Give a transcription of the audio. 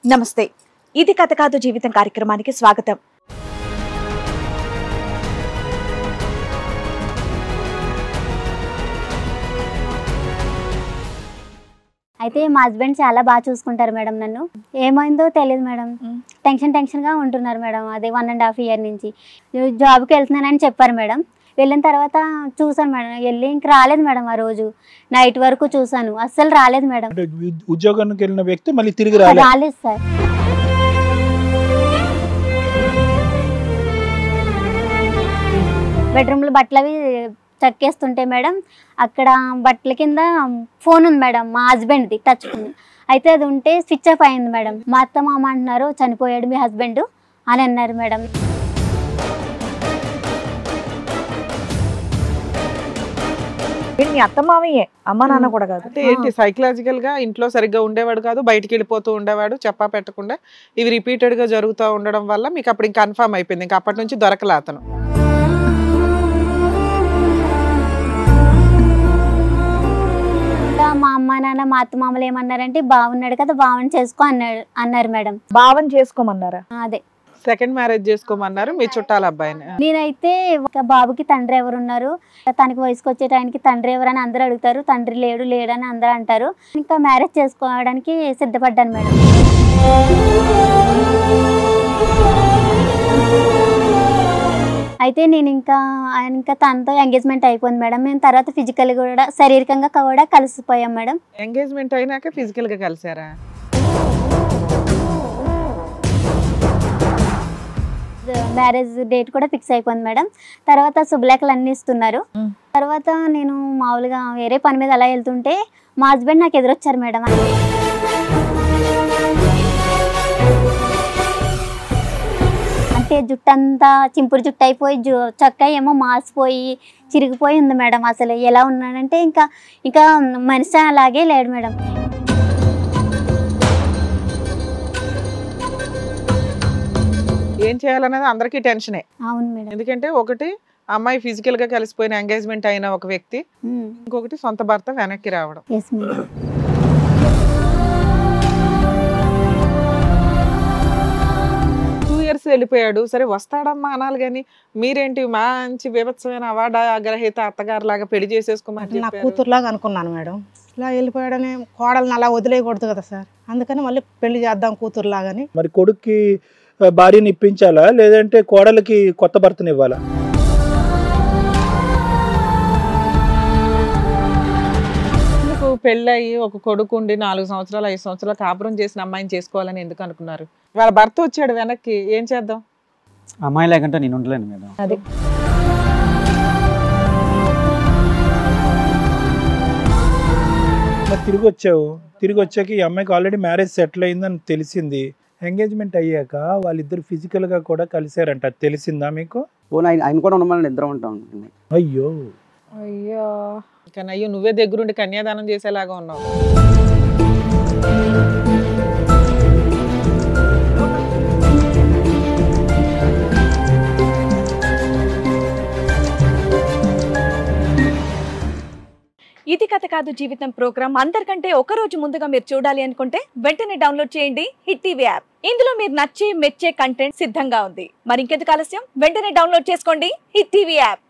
నమస్తే, ఇది కథ కాదు జీవితం కార్యక్రమానికి స్వాగతం. అయితే మా హస్బెండ్ చాలా బాగా చూసుకుంటారు మేడం. నన్ను ఏమైందో తెలియదు మేడం, టెన్షన్గా ఉంటున్నారు మేడం. అదే 1.5 year నుంచి జాబ్కి వెళ్తున్నానని చెప్పారు మేడం. వెళ్ళిన తర్వాత చూసాను మేడం, వెళ్ళి ఇంక రాలేదు మేడం. ఆ రోజు నైట్ వరకు చూసాను, అస్సలు రాలేదు మేడం. ఉద్యోగానికి వెళ్ళిన వ్యక్తి మళ్ళీ తిరిగి రాలేదు సార్. బెడ్రూమ్లో బట్టలు అవి చక్కేస్తుంటే మేడం, అక్కడ బట్టల కింద ఫోన్ ఉంది మేడం, మా హస్బెండ్ది టచ్ ఫోన్. అయితే అది ఉంటే స్విచ్ ఆఫ్ అయింది మేడం. మా అత్త మామ అంటున్నారు చనిపోయాడు మీ హస్బెండ్ అని అన్నారు మేడం. అత్తమామయ్యే, అమ్మ నాన్న కూడా కాదు. అంటే ఏంటి, సైకలాజికల్ గా ఇంట్లో సరిగ్గా ఉండేవాడు కాదు, బయటికి వెళ్ళిపోతూ ఉండేవాడు చెప్పా పెట్టకుండా. ఇవి రిపీటెడ్ గా జరుగుతూ ఉండడం వల్ల మీకు అప్పుడు ఇంకా కన్ఫర్మ్ అయిపోయింది, ఇంకా అప్పటి నుంచి దొరకలే అతను. మా అమ్మ నాన్న మా అత్త మామలు ఏమన్నారంటే బాగున్నాడు కదా, బావని చేసుకో అన్నారు మేడం. భావం చేసుకోమన్నారా? అదే సెకండ్ మ్యారేజ్ చేసుకోమన్నారు మీ చుట్టాల అబ్బాయిని. నేనైతే ఒక బాబుకి తండ్రి ఎవరున్నారు, తనకి వయసుకు వచ్చే టైంకి తండ్రి ఎవరని అందరూ అడుగుతారు. తండ్రి లేడు అని అందరూ అంటారు. ఇంకా మ్యారేజ్ చేసుకోవడానికి సిద్ధపడ్డాను మేడం. అయితే నేను ఇంకా తనతో ఎంగేజ్మెంట్ అయిపోయింది మేడం. మేము తర్వాత ఫిజికల్ కూడా శారీరకంగా కూడా కలిసిపోయాం మేడం. ఎంగేజ్మెంట్ అయినాక ఫిజికల్ గా కలిసారా? మ్యారేజ్ డేట్ కూడా ఫిక్స్ అయిపోయింది మేడం. తర్వాత శుభలేఖలు అన్ని ఇస్తున్నారు. తర్వాత నేను మామూలుగా వేరే పని మీద అలా వెళ్తుంటే మా హస్బెండ్ నాకు ఎదురొచ్చారు మేడం. అంటే జుట్టు అంతా చింపురు జుట్టు అయిపోయి చొక్కా ఏమో మాసిపోయి చిరిగిపోయి ఉంది మేడం. అసలు ఎలా ఉన్నాడంటే ఇంకా మనిషి అలాగే లేడు మేడం. ఏం చేయాలనేది అందరికీ టెన్షనే. అవును మేడం. ఎందుకంటే ఒకటి అమ్మాయి ఫిజికల్ గా కలిసిపోయిన ఎంగేజ్మెంట్ అయిన ఒక వ్యక్తి, ఇంకొకటి సొంత భర్త వెనక్కి రావడం. 2 years వెళ్ళిపోయాడు, సరే వస్తాడమ్మా అనాలి కానీ మీరేంటి మంచి వివత్సమైన అవార్డు గ్రహీత అత్తగారు లాగా పెళ్లి చేసేసుకోమని నా కూతురులాగా అనుకున్నాను మేడం. ఇలా వెళ్ళిపోయాడని కోడల్ని అలా వదిలేయకూడదు కదా సార్, అందుకని మళ్ళీ పెళ్లి చేద్దాం కూతురులాగాని. మరి కొడుక్కి భార్యని ఇప్పించాలా, లేదంటే కోడలికి కొత్త భర్తని ఇవ్వాలా? పెళ్ళయి ఒక కొడుకు ఉండి 4 సంవత్సరాలు 5 సంవత్సరాలు కాపురం చేసిన అమ్మాయిని చేసుకోవాలని ఎందుకు అనుకున్నారు? వాళ్ళ భర్త వచ్చాడు వెనక్కి, ఏం చేద్దాం? అమ్మాయి లేకుంటే నేను ఉండలేను మేడం. అది మరి తిరిగి వచ్చాక ఈ అమ్మాయికి ఆల్రెడీ మ్యారేజ్ సెటిల్ అయిందని తెలిసింది. ఎంగేజ్మెంట్ అయ్యాక వాళ్ళిద్దరు ఫిజికల్ గా కూడా కలిసారంట, తెలిసిందా మీకు? ఆయన కూడా ఉండమని ఇద్దరం ఉంటాం. అయ్యో కానీ అయ్యో నువ్వే దగ్గరుండి కన్యాదానం చేసేలాగా ఉన్నావు. ఇది కథ కాదు జీవితం ప్రోగ్రామ్ అందరికంటే ఒక రోజు ముందుగా మీరు చూడాలి అనుకుంటే వెంటనే డౌన్లోడ్ చేయండి హిట్ టీవీ యాప్. ఇందులో మీరు నచ్చే మెచ్చే కంటెంట్ సిద్ధంగా ఉంది. మరి ఇంకెందుకు ఆలస్యం, వెంటనే డౌన్లోడ్ చేసుకోండి హిట్ టీవీ యాప్.